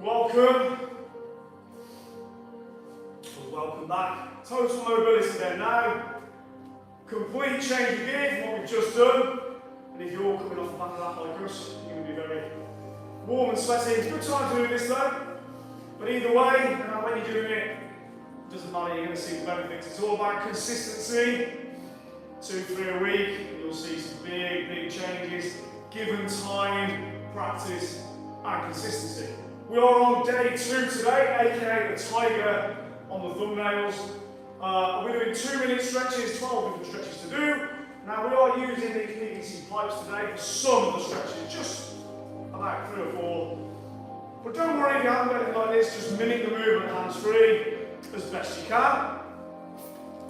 Welcome. Welcome back. Total mobility then now. Complete change of gear from what we've just done. And if you're coming off the back of that like us, you're going to be very warm and sweaty. Good time to do this though. But either way, when you're doing it, doesn't matter, you're going to see the benefits. It's all about consistency. 2-3 a week, you'll see some big changes. Given time, practice, and consistency. We are on day 2 today, aka the tiger on the thumbnails. We're doing 2-minute stretches, 12 different stretches to do. Now we are using these PVC pipes today for some of the stretches, just about 3 or 4. But don't worry if you haven't got anything like this, just mimic the movement hands-free as best you can.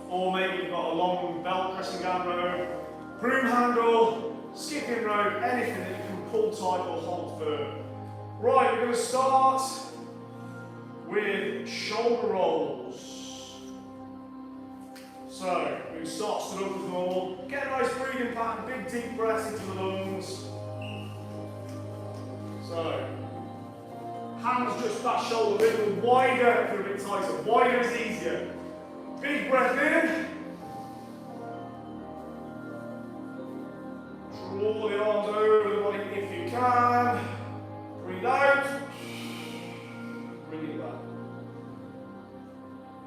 Or maybe you've got a long belt pressing down row, broom handle, skipping rope, anything that you can pull tight or hold firm. Right, we're going to start with shoulder rolls. So, we start stood up as normal. Get a nice breathing pattern, big deep breath into the lungs. So, hands just that shoulder a little wider if you're a bit tighter. Wider is easier. Big breath in. Draw the arms over the body if you can. Breathe out. Bring it back.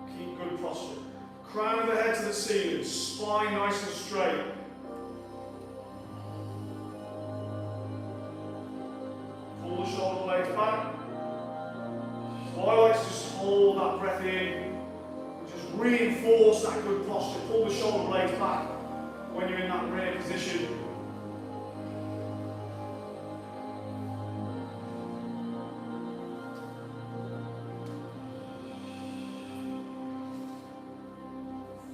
Keep good posture. Crown of the head to the ceiling. Spine nice and straight. Pull the shoulder blades back. So I like to just hold that breath in. Just reinforce that good posture. Pull the shoulder blades back when you're in that rear position.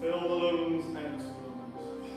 Fill the lungs, empty the lungs.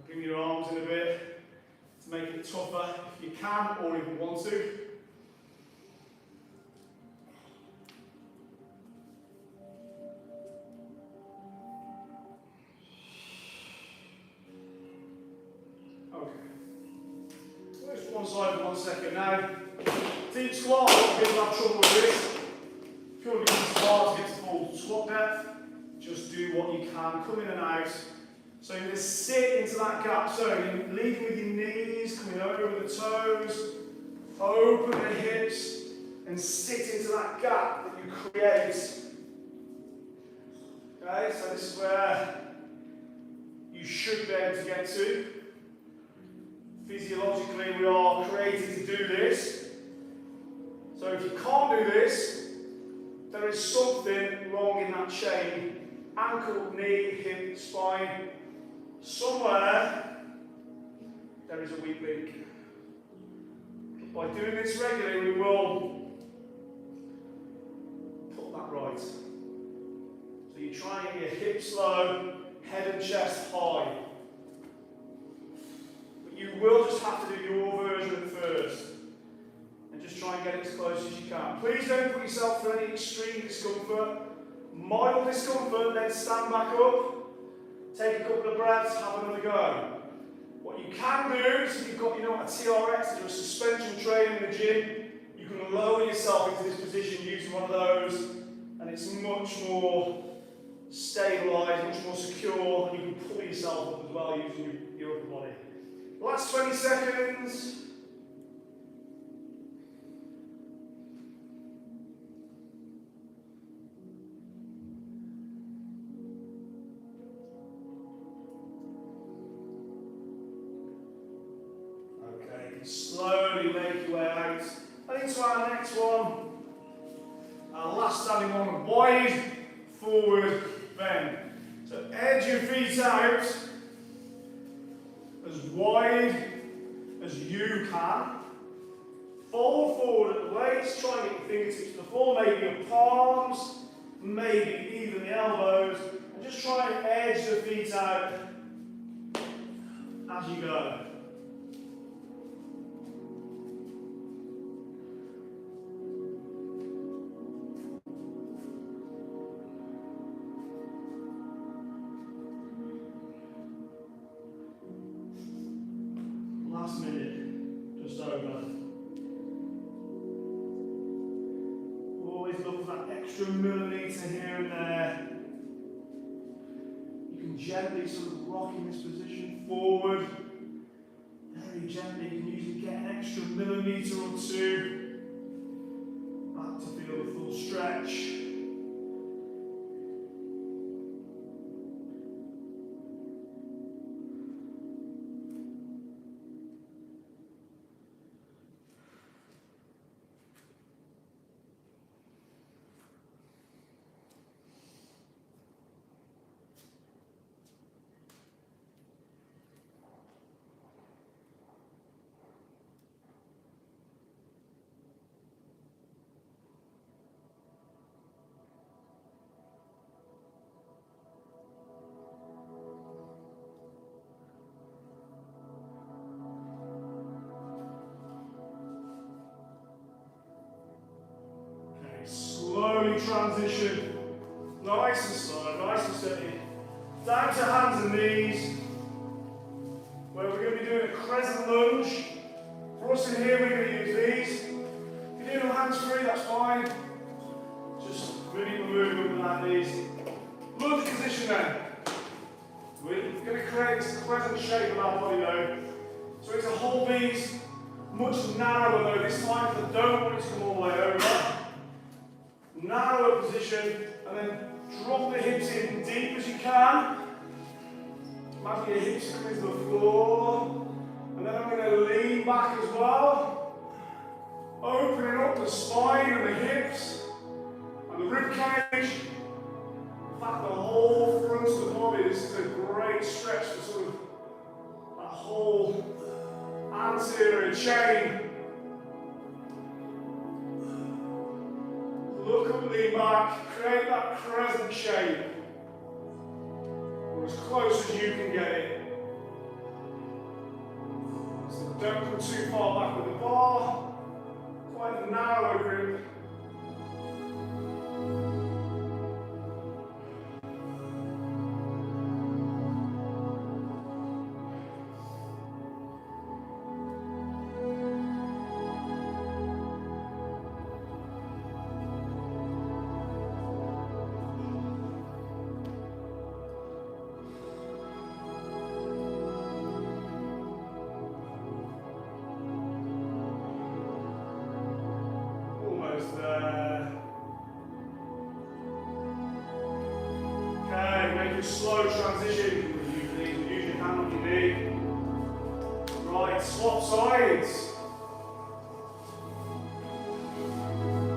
Bring your arms in a bit to make it tougher if you can or if you want to. Okay. Just one side for 1 second now. Deep squat, a lot of people have trouble with this. Purely because it's hard to get to full squat depth. Just do what you can, come in and out. So you're going to sit into that gap. So you're leading with your knees, coming over the toes, open the hips, and sit into that gap that you create. Okay, so this is where you should be able to get to. Physiologically, we are created to do this. So if you can't do this, there is something wrong in that chain. Ankle, knee, hip, spine. Somewhere there is a weak link. By doing this regularly, we will put that right. So you try and get your hips low, head and chest high. But you will just have to do your version first. And just try and get it as close as you can. Please don't put yourself through any extreme discomfort. Mild discomfort, then stand back up. Take a couple of breaths, have another go. What you can do is if you've got, a TRX, or a suspension trainer in the gym, you can lower yourself into this position using one of those, and it's much more stabilised, much more secure, and you can pull yourself up as well using your upper body. Last 20 seconds. Slowly make your way out and into our next one. Our last standing one, wide forward bend. So edge your feet out as wide as you can. Fold forward at the waist, try and get your fingertips to the floor, maybe your palms, maybe even the elbows, and just try and edge the feet out as you go. Last minute, just over. Always look for that extra millimetre here and there. You can gently sort of rock in this position forward. Very gently, you can usually get an extra millimetre or two. Back to feel the full stretch. Slowly transition, nice and slow, nice and steady, down to hands and knees, where we're going to be doing a crescent lunge. For us in here, we're going to use these. If you're doing them hands free, that's fine. Just really moving with that knees. Lunge position then. We're going to create this crescent shape of our body though. So it's to hold these much narrower though this time, because I don't want it to come all the way over. Narrower position, and then drop the hips in deep as you can. Imagine your hips coming to the floor. And then I'm going to lean back as well. Opening up the spine and the hips and the rib cage. In fact, the whole front of the body. This is a great stretch for sort of that whole anterior chain. Look up, lean back, create that crescent shape, or as close as you can get it. So don't come too far back with the bar, quite a narrow grip. Slow transition. Use your hand on your knee. Right, swap sides.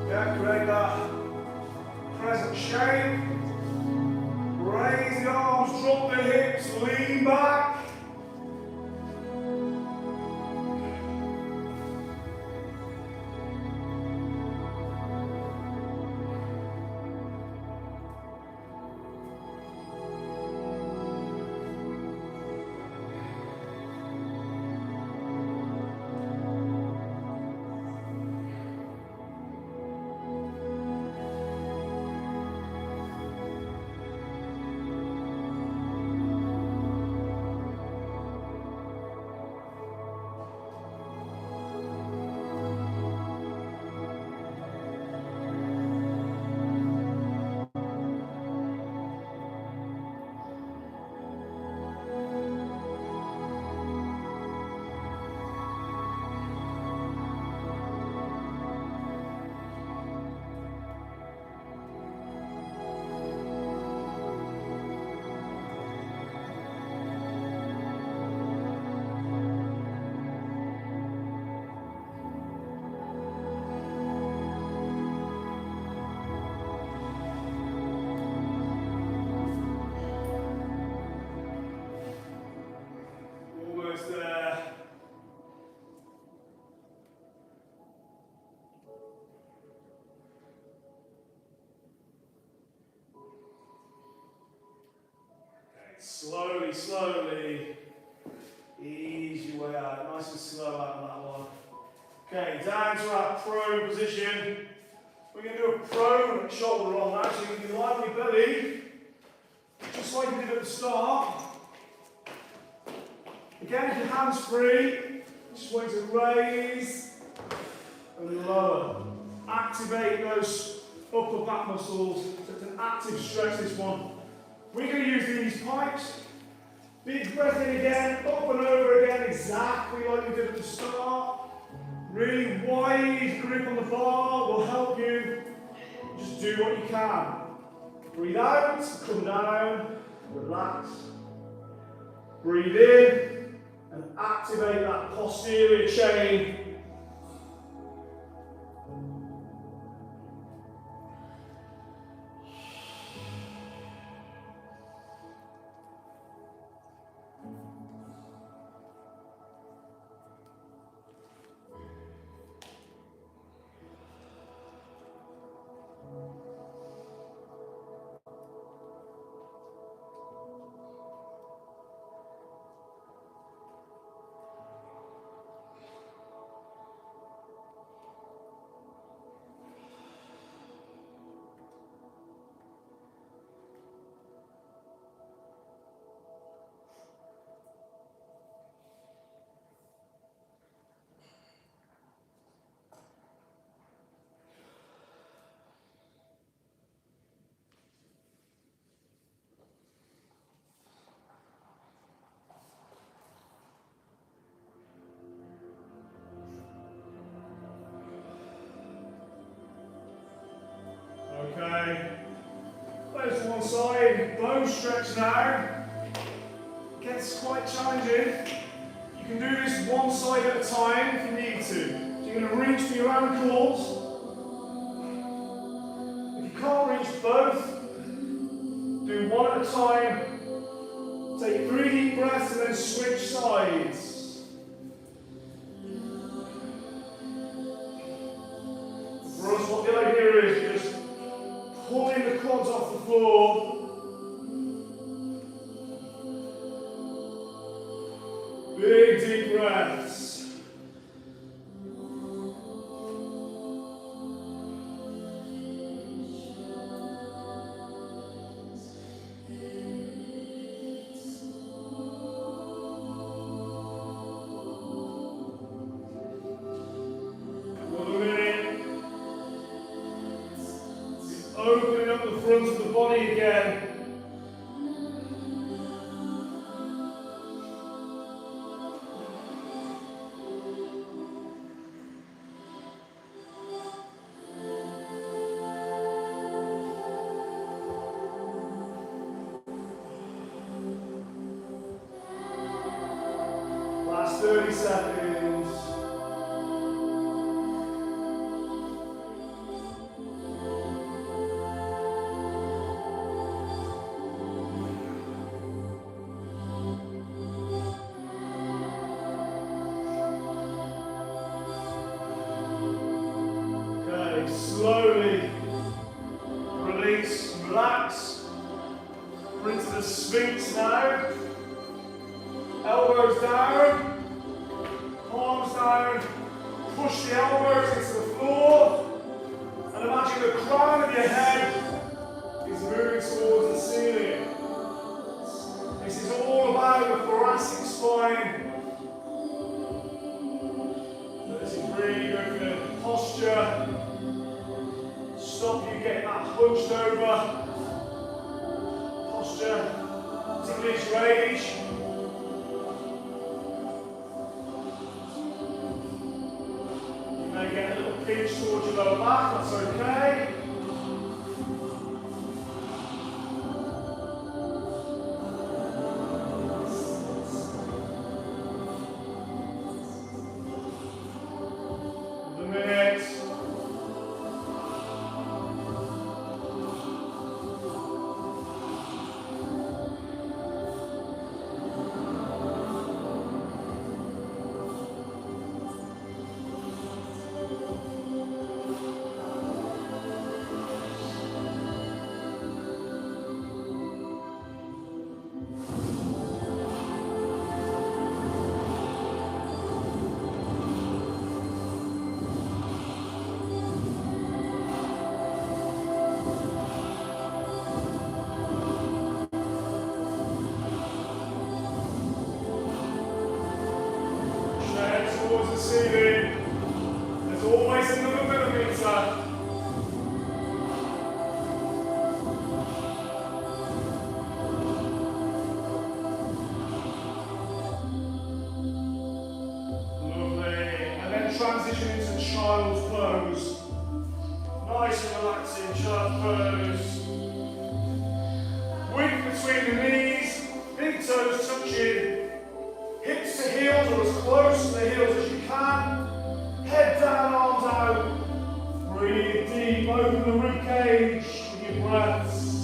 Yeah, create that crescent shape. Raise the arms, drop the hips, lean back. Slowly, slowly. Ease your way out. Nice and slow out on that one. Okay, down to our prone position. We're going to do a prone shoulder roll now, so you can lie on your belly, just like we did at the start. Again, if your hands free, just want to raise and lower. Activate those upper back muscles. So it's an active stretch, this one. We're going to use these pipes. Big breath in again, up and over again, exactly like we did at the start. Really wide grip on the bar will help you. Just do what you can. Breathe out, come down, relax. Breathe in and activate that posterior chain. Okay, those to one side, bone stretch now. Gets quite challenging. You can do this one side at a time if you need to. So you're going to reach for your ankles. If you can't reach both, do one at a time. Take 3 deep breaths and then switch sides. For us, what the idea is just pulling the quads off the floor. Big deep breaths. Opening up the front of the body again. Last 30 seconds. Slowly release, relax. We're into the sphinx now. Elbows down, palms down. Push the elbows into the floor. And imagine the crown of your head is moving towards the ceiling. This is all about the thoracic spine. This is really good for the posture. Stop you getting that hunched over posture, particularly as you age. You may get a little pinch towards your lower back, that's okay. towards the ceiling. There's always another millimetre. Transition into child's pose. Nice and relaxing child's pose. Width between the knees, big toes touching, hips to heels or as close to the heels as you can. Head down, arms out. Breathe deep, open the rib cage with your breaths.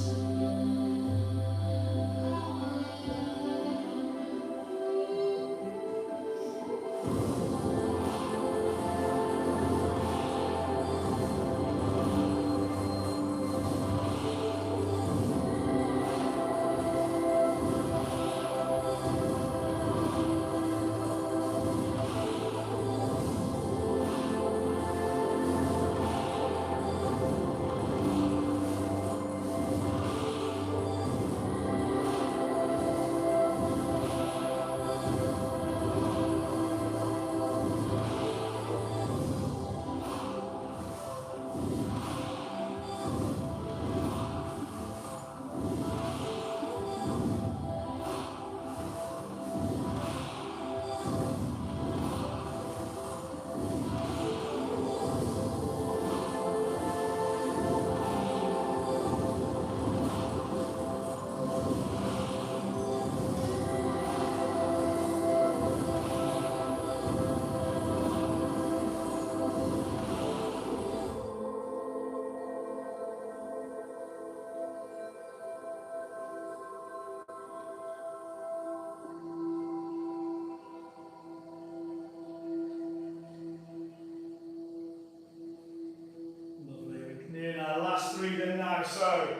So,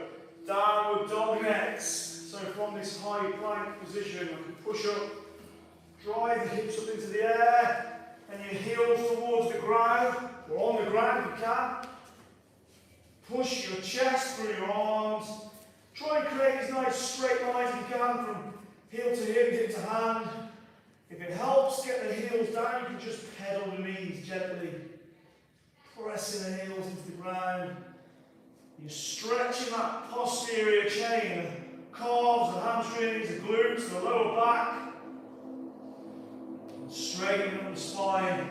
downward dog next. So from this high plank position, I can push up, drive the hips up into the air, and your heels towards the ground, or on the ground if you can. Push your chest through your arms. Try and create as nice straight lines as you can from heel to hip, hip to hand. If it helps, get the heels down, you can just pedal the knees gently, pressing the heels into the ground. You're stretching that posterior chain, the calves, the hamstrings, the glutes, the lower back. And straightening up the spine.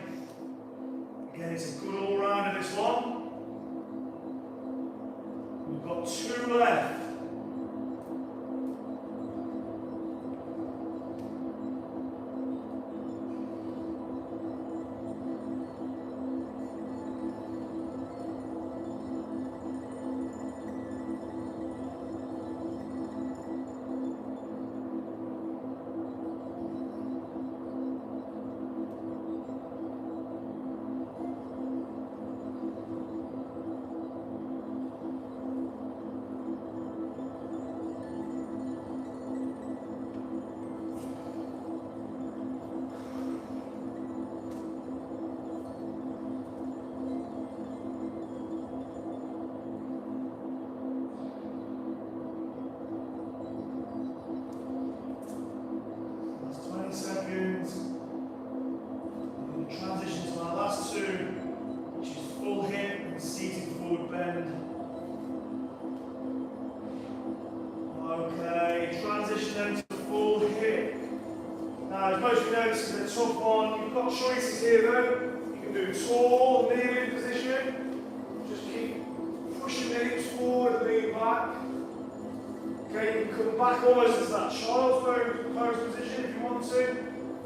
Again, it's a good all-rounder, this one. We've got 2 left. Choices here though. You can do tall, kneeling position. Just keep pushing the hips forward and lean back. Okay, you can come back almost as that child's pose position if you want to.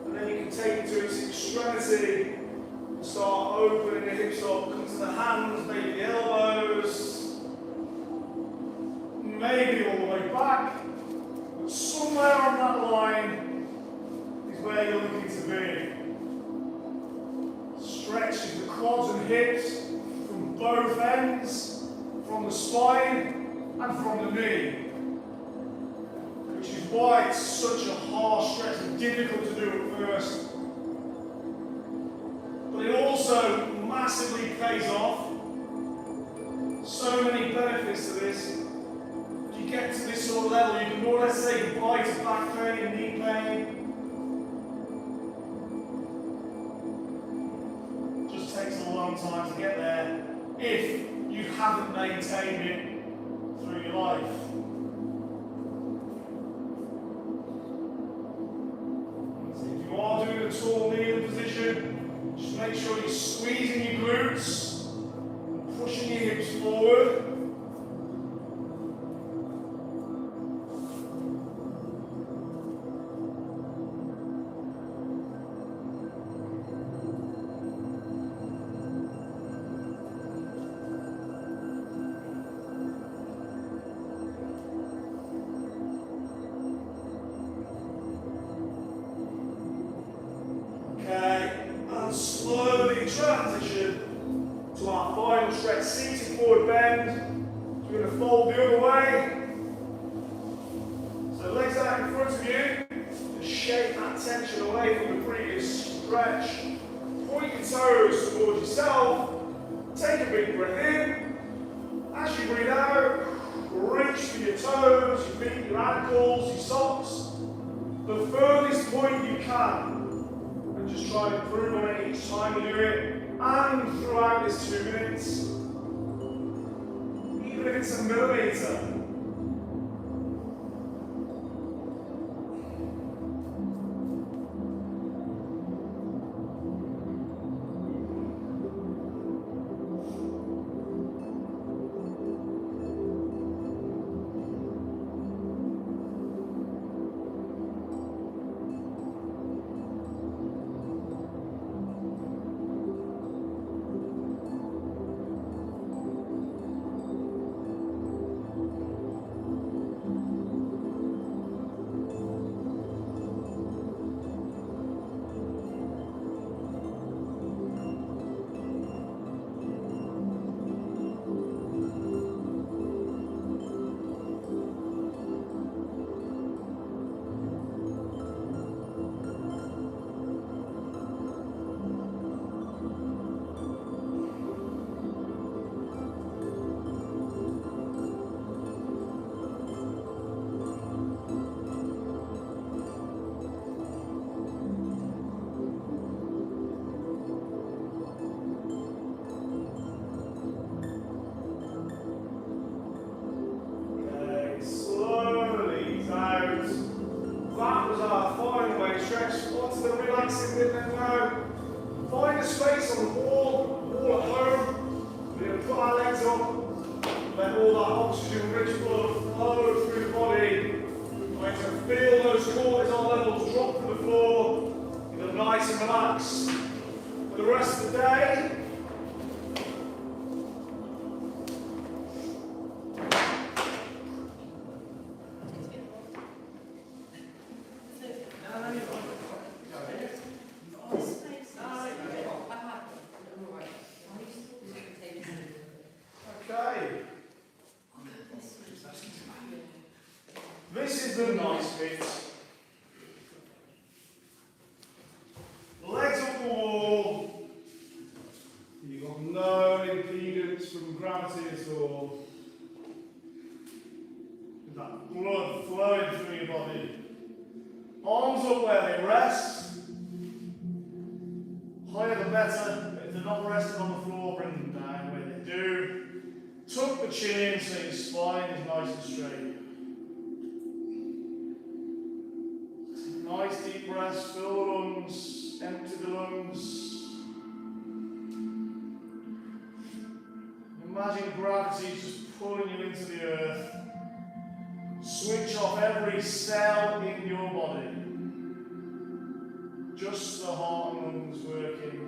And then you can take it to its extremity. Start opening the hips up, come to the hands, maybe the elbows. Maybe all the way back. But somewhere on that line is where you're looking to be. Stretching the quads and hips from both ends, from the spine and from the knee. Which is why it's such a harsh stretch and difficult to do at first. But it also massively pays off. So many benefits to this. If you get to this sort of level, you can more or less say goodbye to back pain and knee pain. time to get there if you haven't maintained it through your life. So if you are doing a tall kneeling position, just make sure you're squeezing your glutes and pushing your hips forward. Okay, and slowly transition to our final stretch, seated forward bend. So we're going to fold the other way. So legs out in front of you, just shake that tension away from the previous stretch. Point your toes towards yourself, take a big breath in. As you breathe out, reach for your toes, your feet, your ankles, your socks, the furthest point you can. Just try and improve on it each time you do it, and throughout this 2 minutes, even if it's a millimetre. That was our final weight stretch. Onto the relaxing bit then now. Find a space on the wall at home. We're going to put our legs up, let all that oxygen rich blood flow through the body. We're going to feel those cortisol levels drop to the floor. You're nice and relaxed. For the rest of the day, this is the nice bit. Legs up the wall. You've got no impedance from gravity at all. With that blood flowing through your body. Arms up where they rest. Higher the better. If they're not resting on the floor, bring them down where they do. Tuck the chin in so your spine is nice and straight. Nice deep breaths, fill the lungs, empty the lungs. Imagine gravity just pulling you into the earth. Switch off every cell in your body. Just the heart and lungs working.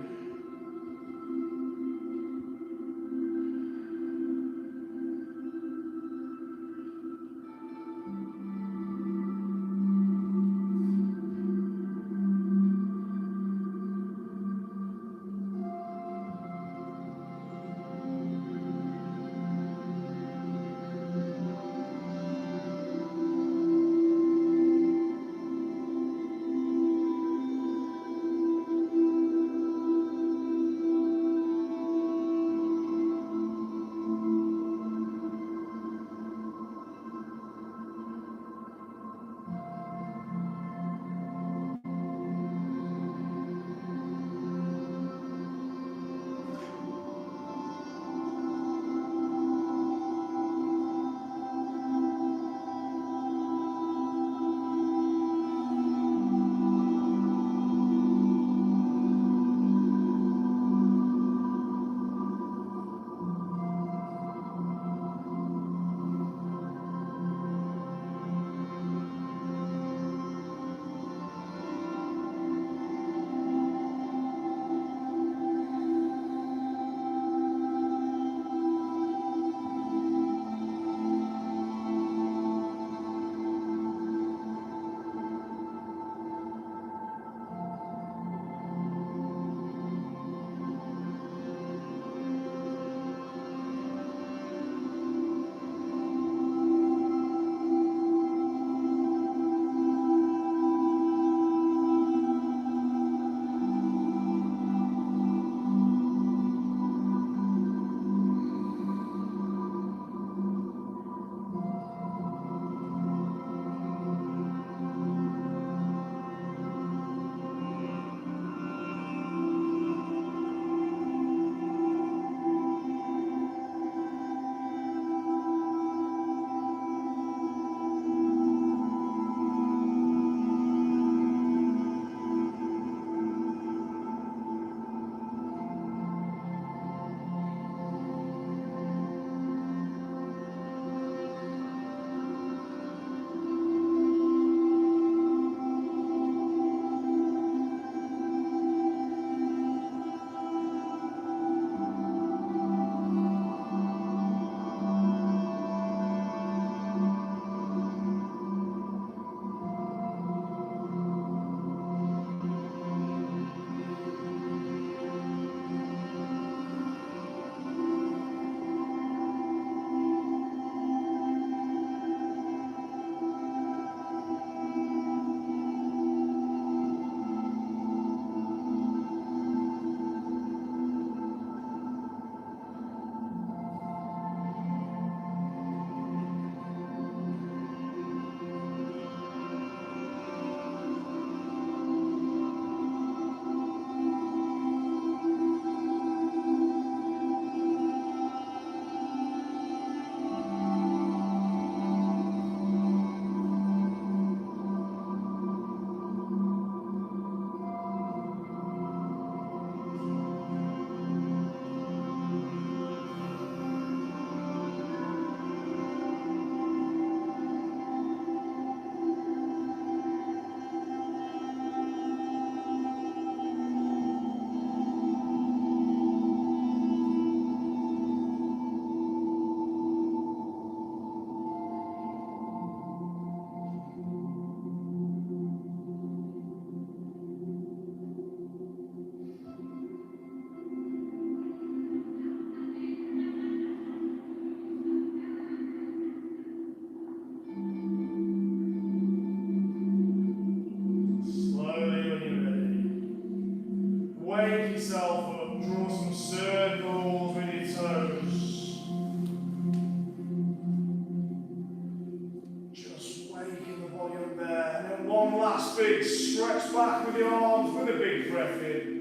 one last big stretch back with your arms with a big breath in.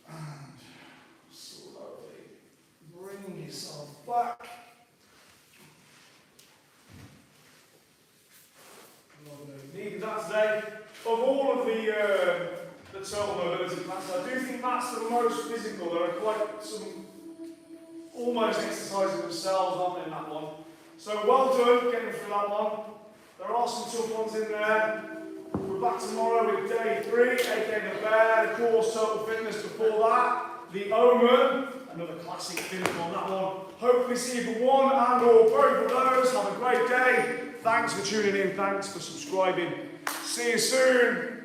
And slowly bring yourself back. Needed that today. Of all of the total mobility classes, I do think that's the most physical. There are quite some almost exercises themselves, aren't there, in that one? So well done getting through that one. There are some tough ones in there. We're back tomorrow with day 3, aka the bear, the course total fitness before that, the omen, another classic finish on that one. Hopefully see you for one and or both of those. Have a great day. Thanks for tuning in. Thanks for subscribing. See you soon.